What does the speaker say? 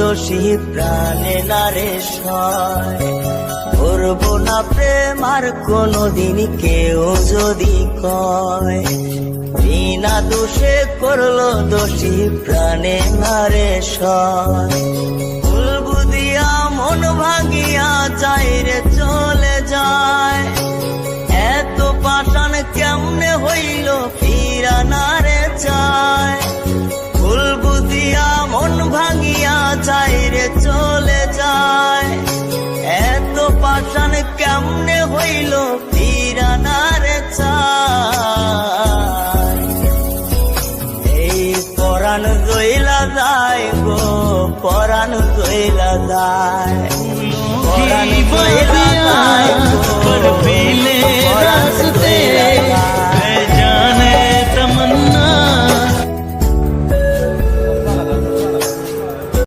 দোষী প্রাণে নারে সয়। করবো না প্রেম আর কোনদিন কেউ যদি কয়, বিনা দোষে করলো দোষী প্রাণে নারে সয়। ভুল বুঝিয়া মন ভাঙিয়া চাইরে চলে যায়, এত পাষাণ কেমনে হইল ফিরা নারে চায়। ভুল বুঝিয়া মন ভাঙিয়া চাইরে চলে যায়, এত পাষাণ কেমনে হইল ফিরা নারে চায়। এই পরাণ জইলা যায় গো, পরাণ জইলা যায়, পরাণ জইলা যায় গো।